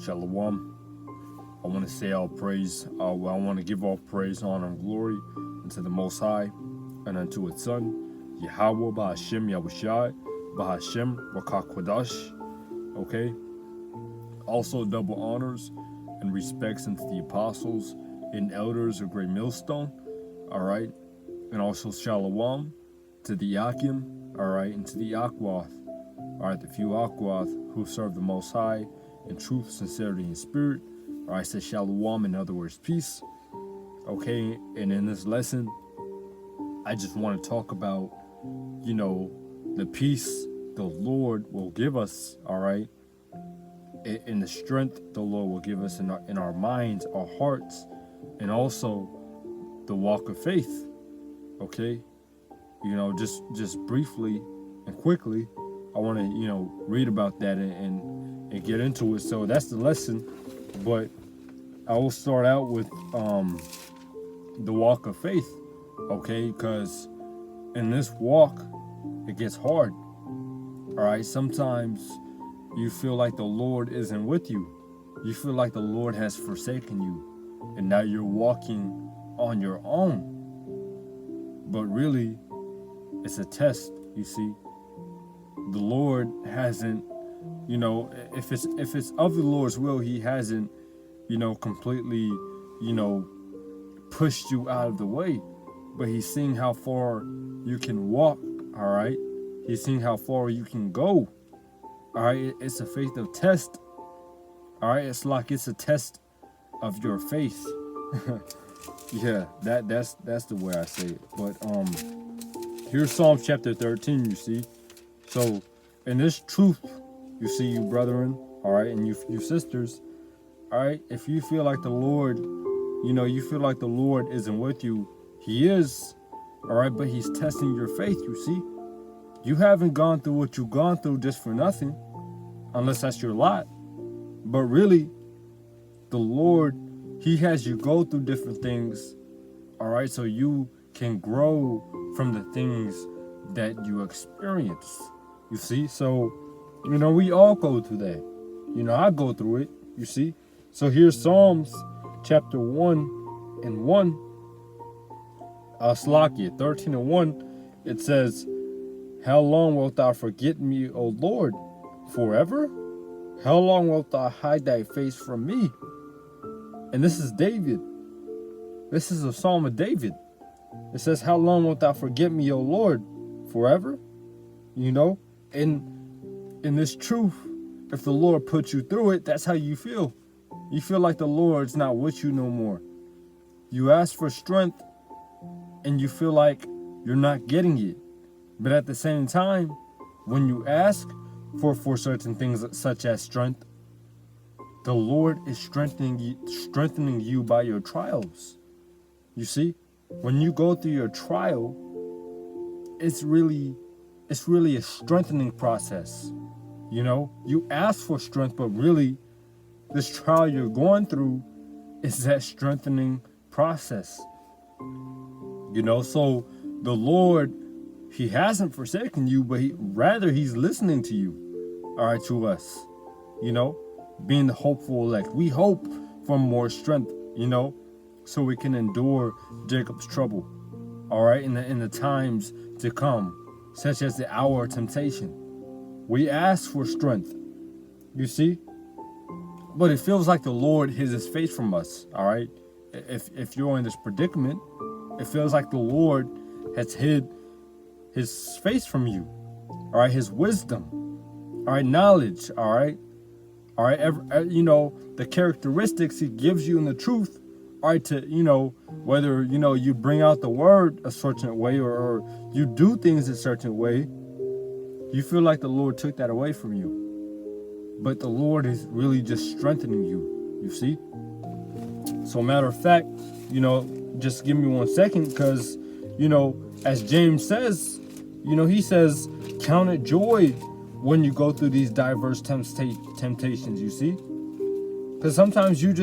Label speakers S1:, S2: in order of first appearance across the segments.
S1: Shalom. I want to say all praise. I want to give all praise, honor, and glory unto the Most High and unto Its Son, Yahweh Ba'Hashem Yahushai, Ba'Hashem Rakakwadash. Okay. Also, double honors and respects unto the apostles and elders of Great Millstone. All right. And also Shalom to the Yakim. All right. And to the Akwath. All right. The few Akwath who serve the Most High in truth, sincerity, and spirit. All right, I said shalom, in other words, peace. Okay, and in this lesson, I just want to talk about, the peace the Lord will give us, all right, and the strength the Lord will give us in our minds, our hearts, and also the walk of faith, okay? Just briefly and quickly, I want to, read about that and get into it. So that's the lesson. But I will start out with the walk of faith, okay? Because in this walk, it gets hard, all right? Sometimes you feel like the Lord isn't with you. You feel like the Lord has forsaken you, and now you're walking on your own. But really, it's a test, you see. The Lord hasn't, if it's of the Lord's will, He hasn't, completely, pushed you out of the way. But He's seeing how far you can walk, all right? He's seeing how far you can go, all right? It's a faith of test, all right? It's like it's a test of your faith. Yeah, that's the way I say it. But here's Psalms chapter 13, you see. So, in this truth, you see, you brethren, all right, and you sisters, all right, if you feel like the Lord, you feel like the Lord isn't with you, He is, all right, but He's testing your faith, you see. You haven't gone through what you've gone through just for nothing, unless that's your lot. But really, the Lord, He has you go through different things, all right, so you can grow from the things that you experience, you see. So, we all go through that. I go through it, you see. So here's Psalms chapter 1 and 1. Slakia 13 and 1. It says, "How long wilt thou forget me, O Lord? Forever? How long wilt thou hide thy face from me?" And this is David. This is a psalm of David. It says, "How long wilt thou forget me, O Lord? Forever?" And in this truth, if the Lord puts you through it, that's how you feel. You feel like the Lord's not with you no more. You ask for strength, and you feel like you're not getting it. But at the same time, when you ask for certain things such as strength, the Lord is strengthening you by your trials. You see, when you go through your trial, it's really a strengthening process. You ask for strength, but really, this trial you're going through is that strengthening process. So the Lord, He hasn't forsaken you, but He's listening to you, all right, to us, being the hopeful elect. We hope for more strength, so we can endure Jacob's trouble, all right, in the times to come, such as the hour of temptation. We ask for strength, you see, but it feels like the Lord hid His face from us, all right? If you're in this predicament, it feels like the Lord has hid His face from you, all right? His wisdom, all right? Knowledge, all right? All right, the characteristics He gives you in the truth, all right, to, whether, you bring out the word a certain way or you do things a certain way, you feel like the Lord took that away from you. But the Lord is really just strengthening you, you see? So matter of fact, just give me 1 second, because, as James says, he says, count it joy when you go through these diverse temptations, you see? Because sometimes you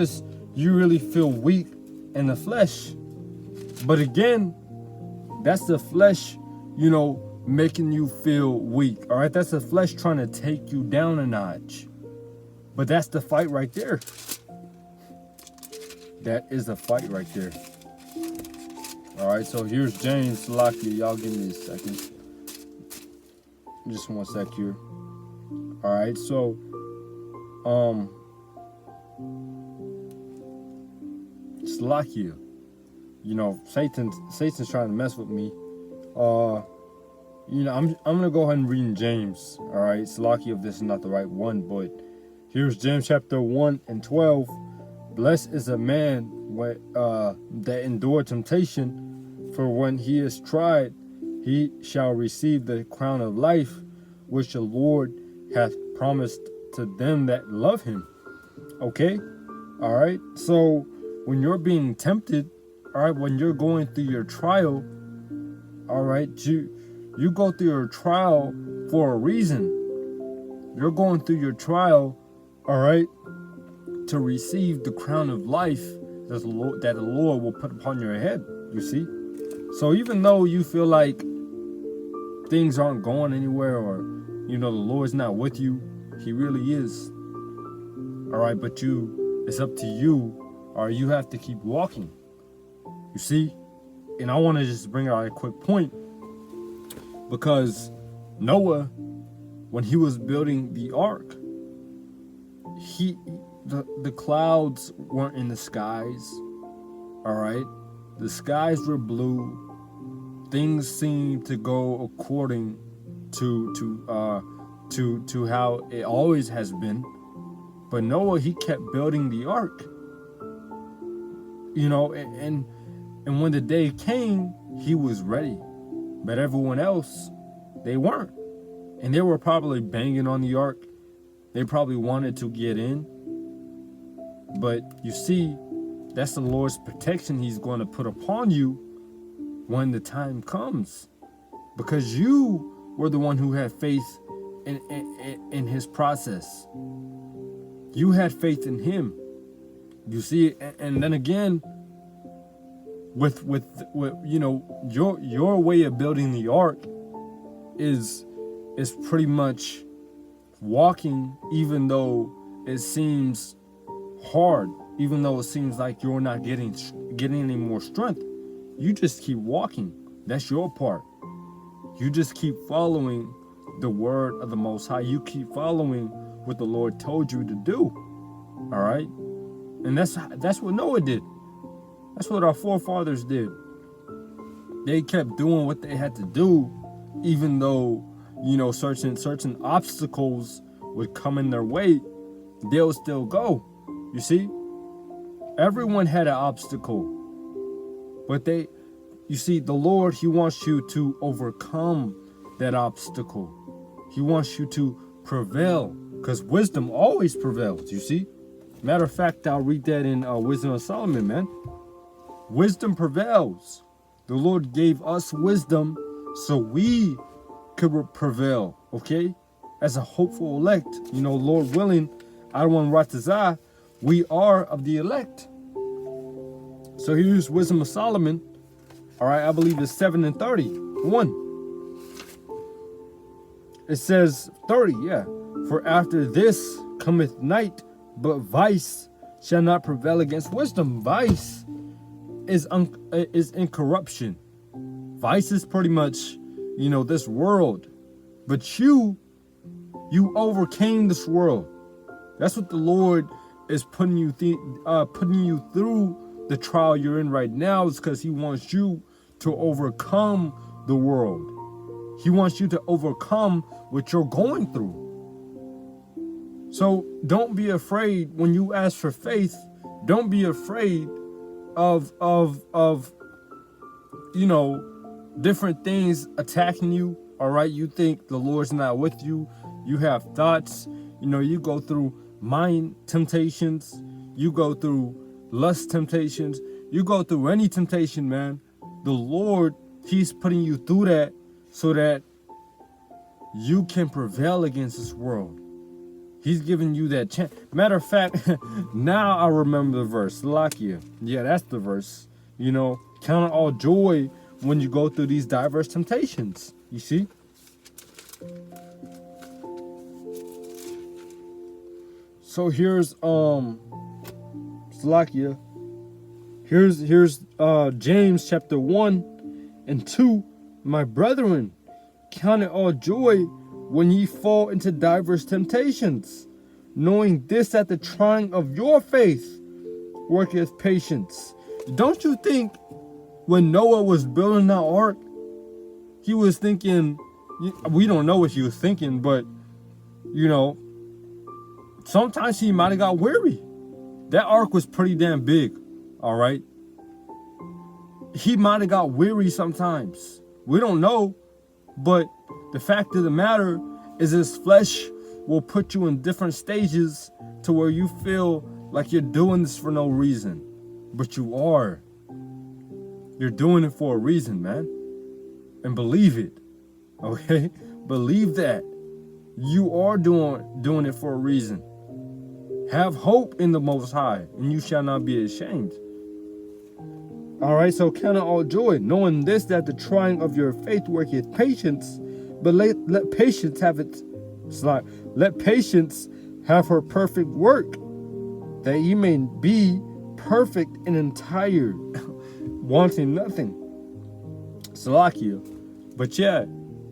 S1: really feel weak in the flesh. But again, that's the flesh, making you feel weak, all right? That's the flesh trying to take you down a notch. But that's the fight right there. That is a fight right there. All right, so here's James. Salakia, y'all give me a second. Just one sec here. All right, so Salakia. You know, Satan's trying to mess with me. You know, I'm gonna go ahead and read in James. All right, Salakia, if this is not the right one, but here's James chapter 1 and 12. Blessed is a man that endure temptation, for when he is tried, he shall receive the crown of life, which the Lord hath promised to them that love him. Okay? All right? So when you're being tempted, all right, when you're going through your trial, all right, you go through your trial for a reason. You're going through your trial, all right, to receive the crown of life that the Lord will put upon your head, you see? So even though you feel like things aren't going anywhere, or, you know, the Lord's not with you, he really is. All right, but it's up to you, or you have to keep walking, you see? And I want to just bring out a quick point, because Noah, when he was building the ark, the clouds weren't in the skies, all right? The skies were blue. Things seemed to go according to how it always has been. But Noah, he kept building the ark, you know, and when the day came, he was ready. But everyone else, they weren't. And they were probably banging on the ark. They probably wanted to get in. But you see, that's the Lord's protection he's going to put upon you when the time comes. Because you were the one who had faith in his process. You had faith in him. You see, and then again, with you know, your way of building the ark is pretty much walking, even though it seems hard, even though it seems like you're not getting any more strength. You just keep walking. That's your part. You just keep following the word of the Most High. You keep following what the Lord told you to do. All right, and that's what Noah did. That's what our forefathers did. They kept doing what they had to do, even though, you know, certain obstacles would come in their way. They'll still go. You see, everyone had an obstacle, but you see, the Lord, he wants you to overcome that obstacle. He wants you to prevail, because wisdom always prevails, you see. Matter of fact, I'll read that in Wisdom of Solomon, man. Wisdom prevails. The Lord gave us wisdom so we could prevail, okay? As a hopeful elect, you know, Lord willing, Adwan Ratazah, we are of the elect. So here's Wisdom of Solomon. All right, I believe it's 7 and 31. It says 30, yeah. For after this cometh night, but vice shall not prevail against wisdom. Vice is in corruption. Vice is pretty much, you know, this world. But you overcame this world. That's what the Lord is putting you through the trial you're in right now, is because he wants you to overcome the world. He wants you to overcome what you're going through. So don't be afraid when you ask for faith. Don't be afraid of you know, different things attacking you. All right, you think the Lord's not with you. You have thoughts. You know, you go through mind temptations. You go through lust temptations. You go through any temptation, man. The Lord, he's putting you through that so that you can prevail against this world. He's giving you that chance. Matter of fact, now I remember the verse. Lakia. Yeah, that's the verse. You know, count it all joy when you go through these diverse temptations. You see? So here's Salakia. Here's James chapter 1 and 2. My brethren, count it all joy when ye fall into diverse temptations, knowing this, that the trying of your faith worketh patience. Don't you think when Noah was building that ark, he was thinking, we don't know what he was thinking, but sometimes he might have got weary. That ark was pretty damn big, all right? He might have got weary sometimes. We don't know, but the fact of the matter is his flesh will put you in different stages to where you feel like you're doing this for no reason. But you are. You're doing it for a reason, man. And believe it, okay? Believe that. You are doing it for a reason. Have hope in the Most High, and you shall not be ashamed. All right, so count it all joy, knowing this, that the trying of your faith worketh patience, but let patience have its let patience have her perfect work, that ye may be perfect and entire, wanting nothing. Salakia. But yeah,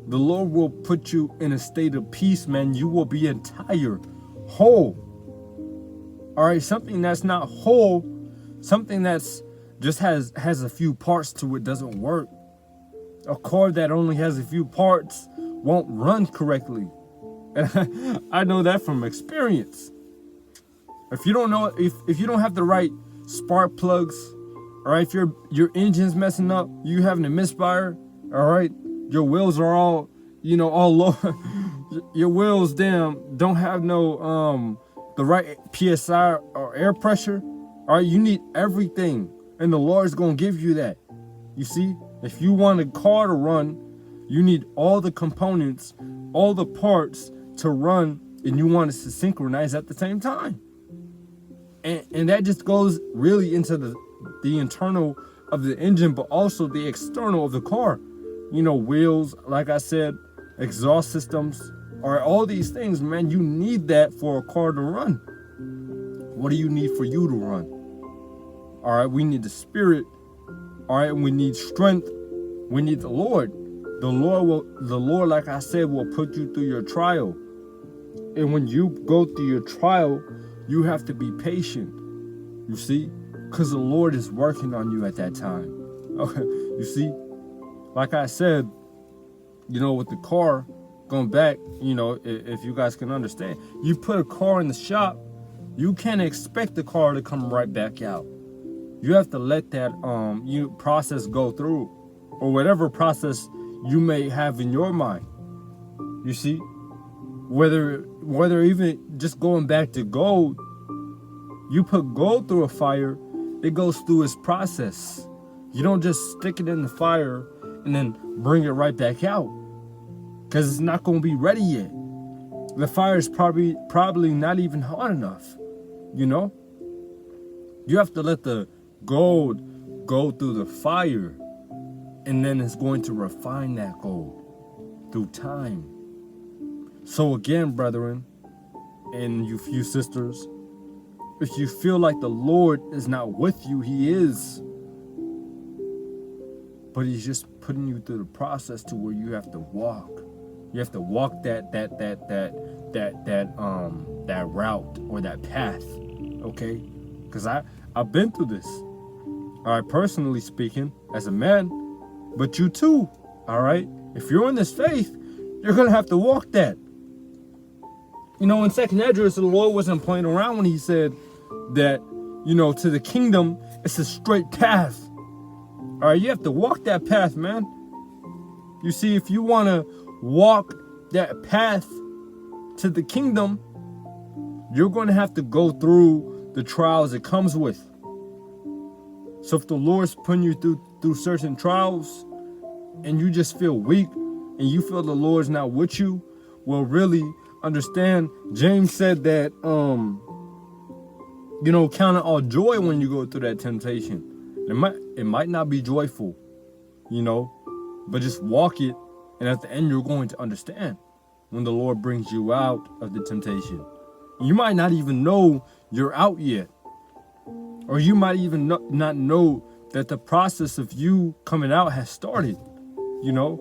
S1: the Lord will put you in a state of peace, man. You will be entire, whole. All right, something that's not whole, something that's just has a few parts to it doesn't work. A car that only has a few parts won't run correctly. And I know that from experience. If you don't know, if you don't have the right spark plugs, all right, if your engine's messing up, you having a misfire, all right, your wheels are all low. Your wheels don't have no the right PSI or air pressure. All right, you need everything, and the Lord's gonna give you that. You see, if you want a car to run, you need all the components, all the parts to run, and you want it to synchronize at the same time. And that just goes really into the internal of the engine, but also the external of the car. Wheels, like I said, exhaust systems, all these things, man. You need that for a car to run. What do you need for you to run? All right, we need the Spirit. All right, and we need strength. We need the Lord. The Lord, like I said, will put you through your trial. And when you go through your trial, you have to be patient. You see? Because the Lord is working on you at that time. Okay, you see? Like I said, with the car, going back, if you guys can understand, you put a car in the shop, you can't expect the car to come right back out. You have to let that process go through, or whatever process you may have in your mind. You see, whether even just going back to gold, you put gold through a fire, it goes through its process. You don't just stick it in the fire and then bring it right back out, because it's not going to be ready yet. The fire is probably not even hot enough. You have to let the gold go through the fire, and then it's going to refine that gold through time. So again, brethren, and you few sisters, if you feel like the Lord is not with you, He is, but He's just putting you through the process to where you have to walk. You have to walk that route or that path, okay? Because I've been through this. All right, personally speaking, as a man, but you too, all right? If you're in this faith, you're gonna have to walk that. In 2nd Esdras, the Lord wasn't playing around when He said that, to the kingdom, it's a straight path. All right, you have to walk that path, man. You see, if you want to walk that path to the kingdom, you're going to have to go through the trials it comes with. So if the Lord's putting you through certain trials and you just feel weak and you feel the Lord's not with you, well, really understand, James said that, count it all joy when you go through that temptation. It might not be joyful, but just walk it. And at the end, you're going to understand when the Lord brings you out of the temptation. You might not even know you're out yet. Or you might even not know that the process of you coming out has started, you know.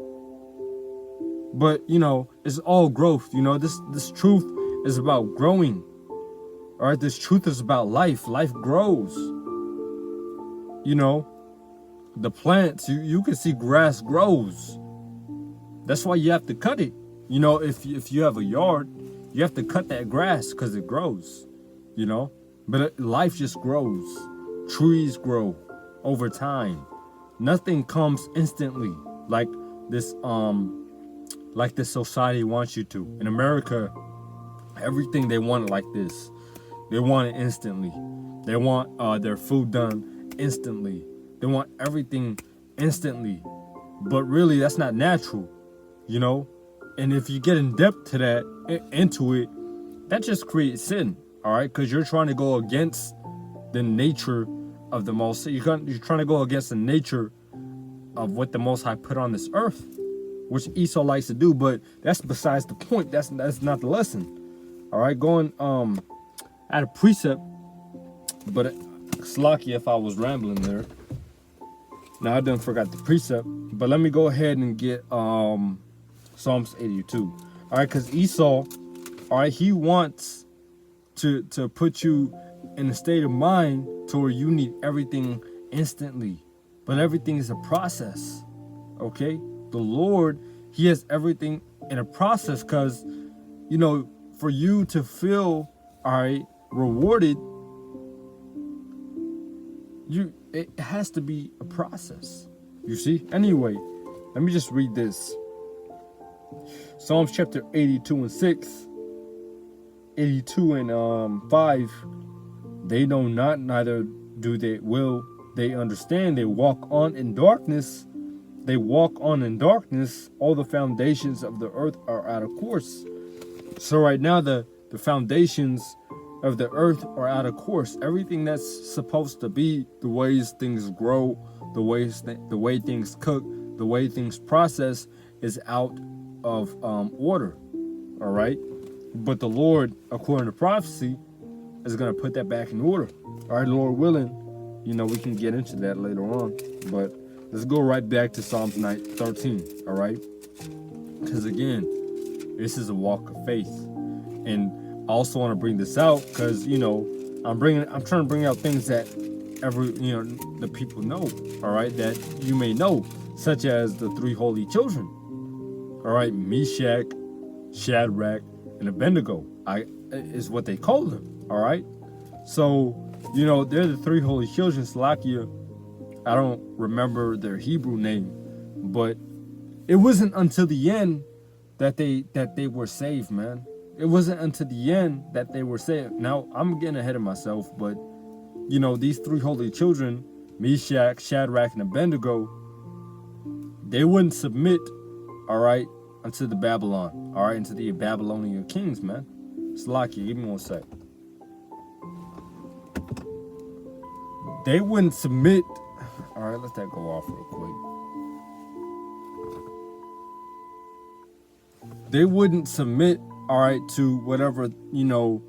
S1: But, it's all growth. This truth is about growing. All right, this truth is about life. Life grows. The plants, you can see grass grows. That's why you have to cut it. If you have a yard, you have to cut that grass because it grows, But life just grows. Trees grow over time. Nothing comes instantly like this society wants you to. In America, everything they want it like this. They want it instantly. They want their food done instantly. They want everything instantly. But really, that's not natural, And if you get in depth to that, into it, that just creates sin, all right? Because you're trying to go against the nature of the Most High. You're trying to go against the nature of what the Most High put on this earth, which Esau likes to do. But that's besides the point. That's not the lesson, all right? Going at a precept, but Slacky if I was rambling there. Now I done forgot the precept, but let me go ahead and get Psalms 82. All right, because Esau, all right, he wants to put you in a state of mind to where you need everything instantly, but everything is a process. Okay, the Lord, He has everything in a process, because for you to feel all right rewarded, it has to be a process. You see? Anyway, let me just read this. Psalms chapter 82 and 6. 82 and 5. They know not, neither do they will they understand. They walk on in darkness. They walk on in darkness. All the foundations of the earth are out of course. So right now the foundations of the earth are out of course. Everything that's supposed to be, the ways things grow, the way things cook, the way things process, is out of order. All right, but the Lord, according to prophecy, is going to put that back in order. All right, Lord willing, we can get into that later on. But let's go right back to Psalms 13. All right, because again, this is a walk of faith. And I also want to bring this out because, I'm trying to bring out things that the people know, all right, that you may know, such as the three holy children, all right, Meshach, Shadrach, and Abednego, is what they call them, all right. So, they're the three holy children. Salakia, I don't remember their Hebrew name, but it wasn't until the end that they were saved, man. It wasn't until the end that they were saved. Now, I'm getting ahead of myself, but, these three holy children, Meshach, Shadrach, and Abednego, they wouldn't submit, all right, unto the Babylon, all right, into the Babylonian kings, man. Salakia, give me one sec. They wouldn't submit. All right, let that go off real quick. They wouldn't submit, all right, to whatever, the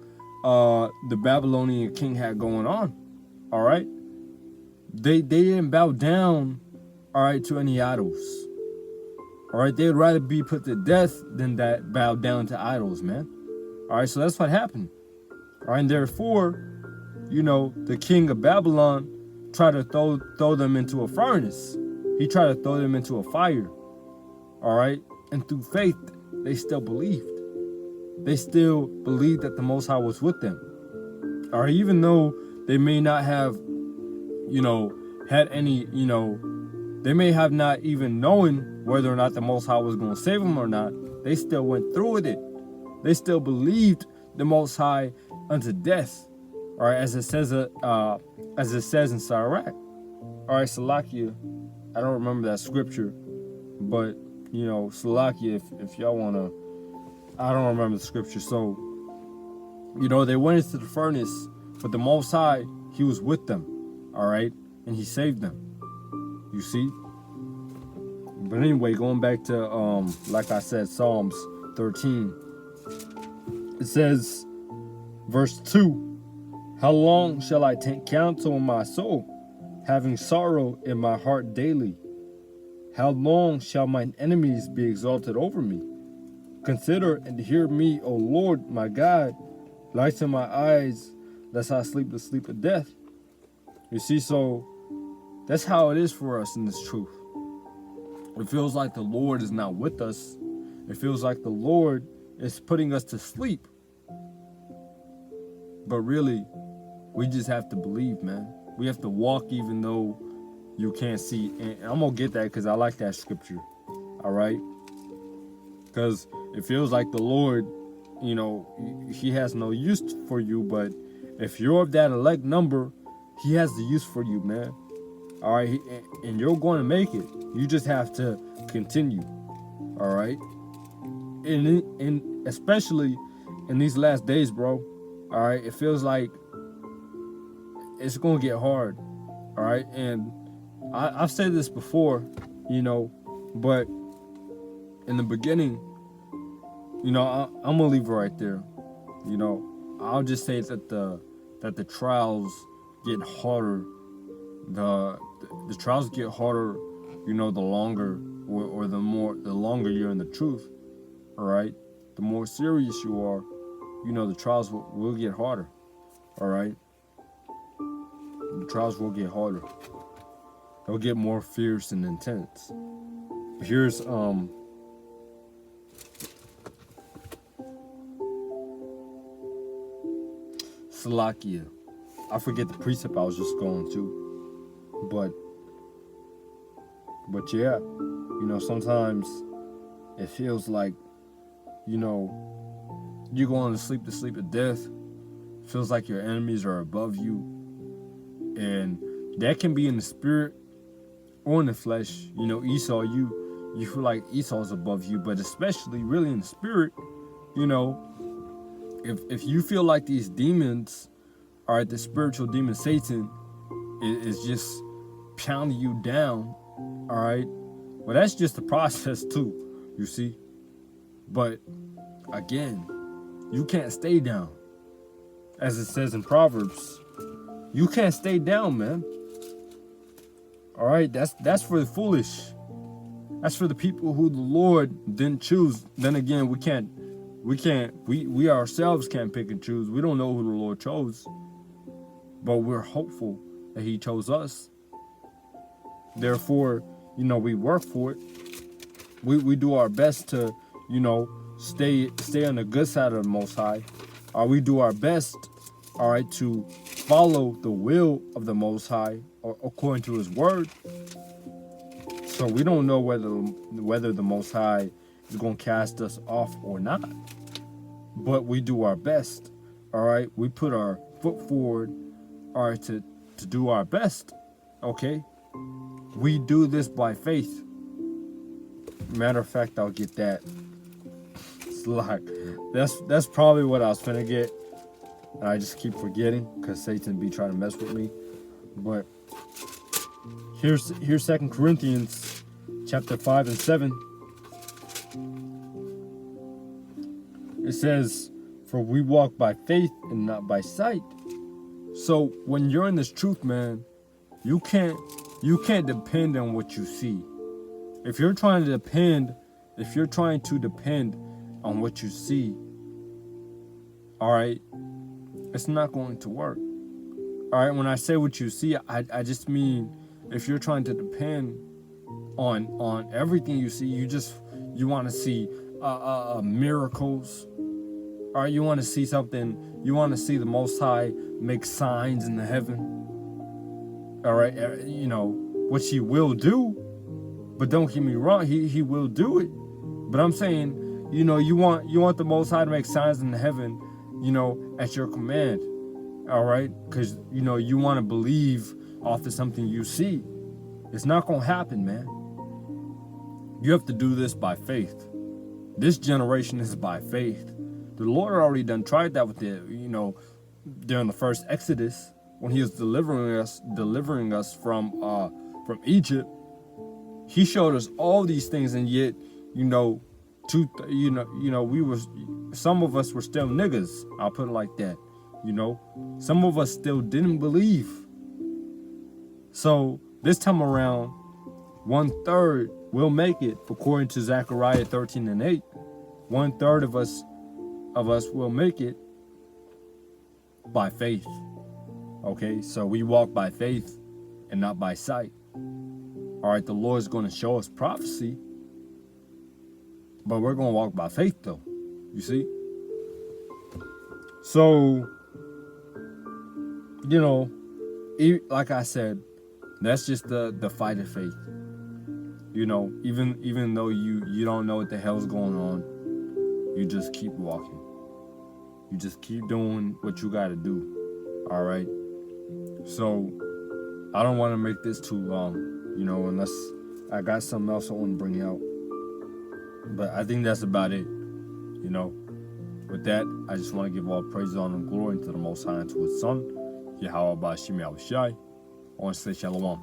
S1: Babylonian king had going on, all right? They didn't bow down, all right, to any idols, all right? They'd rather be put to death than that bow down to idols, man. All right, so that's what happened, all right? And therefore, the king of Babylon tried to throw them into a furnace. He tried to throw them into a fire, all right? And through faith, they still believed. They still believed that the Most High was with them. Or even though they may not have, had any, they may have not even known whether or not the Most High was going to save them or not. They still went through with it. They still believed the Most High unto death. All right, as it says in Sirach. All right, Salakia, I don't remember that scripture, but Salakia, if y'all wanna, I don't remember the scripture. So, they went into the furnace, but the Most High, He was with them, all right, and He saved them. You see. But anyway, going back to like I said, Psalms 13. It says, Verse 2, how long shall I take counsel in my soul, having sorrow in my heart daily? How long shall mine enemies be exalted over me? Consider and hear me, O Lord, my God. Lighten my eyes, lest I sleep the sleep of death. You see, so that's how it is for us in this truth. It feels like the Lord is not with us. It feels like the Lord is putting us to sleep. But really, we just have to believe, man. We have to walk even though you can't see. And I'm going to get that because I like that scripture. All right? Because it feels like the Lord, you know, he has no use for you. But if you're of that elect number, he has the use for you, man. All right? And you're going to make it. You just have to continue. All right? And especially in these last days, bro. All right? It feels like it's going to get hard. All right? And I've said this before, you know, but in the beginning, you know, I'm going to leave it right there. You know, I'll just say that the trials get harder. The trials get harder, you know, the longer or the longer you're in the truth. All right? The more serious you are, you know, the trials will get harder. All right? The trials will get harder. They'll get more fierce and intense. Here's Salakia. I forget the precept I was just going to. But yeah, you know, sometimes it feels like, you know, you're going to sleep the sleep of death. It feels like your enemies are above you. And that can be in the spirit or in the flesh. You know, Esau, you feel like Esau's above you, but especially really in the spirit, you know, if you feel like these demons, all right, the spiritual demon Satan is just pounding you down, all right, well, that's just the process too, you see. But again, you can't stay down. As it says in Proverbs, you can't stay down, man. All right, that's for the foolish. That's for the people who the Lord didn't choose. Then again, we ourselves can't pick and choose. We don't know who the Lord chose, but we're hopeful that he chose us. Therefore, you know, we work for it. We do our best to, you know, stay on the good side of the Most High. We do our best, all right, to follow the will of the Most High according to his word. So we don't know whether the Most High is going to cast us off or not. But we do our best, all right? We put our foot forward, all right, to do our best, okay? We do this by faith. Matter of fact, I'll get that. It's like, that's probably what I was finna get. And I just keep forgetting because Satan be trying to mess with me. But here's 2 Corinthians chapter 5 and 7. It says, for we walk by faith and not by sight. So when you're in this truth, man, you can't depend on what you see. If you're trying to depend on what you see, all right, it's not going to work. All right, when I say what you see, I just mean if you're trying to depend on everything you see, you want to see miracles. All right, you want to see something. You want to see the Most High make signs in the heaven. All right, you know, which he will do. But don't get me wrong, he will do it. But I'm saying, you know, you want the Most High to make signs in the heaven, you know, at your command. All right, because you know you want to believe off of something you see. It's not gonna happen, man. You have to do this by faith. This generation is by faith. The Lord already done tried that with the, you know, during the first Exodus when he was delivering us from Egypt. He showed us all these things, and yet, you know, some of us were still niggas. I'll put it like that. You know, some of us still didn't believe. So this time around, 1/3 will make it, according to Zechariah 13:8. 1/3 of us will make it by faith. Okay, so we walk by faith and not by sight. All right, the Lord is going to show us prophecy, but we're going to walk by faith, though. You see? So, you know, like I said, that's just the fight of faith. You know, even though you don't know what the hell's going on, you just keep walking. You just keep doing what you got to do. All right. So I don't want to make this too long, you know, unless I got something else I want to bring out. But I think that's about it. You know, with that, I just want to give all praise, honor, and glory to the Most High and to His Son, Yahweh Ba'Shem Yahushai. I want to say shalom.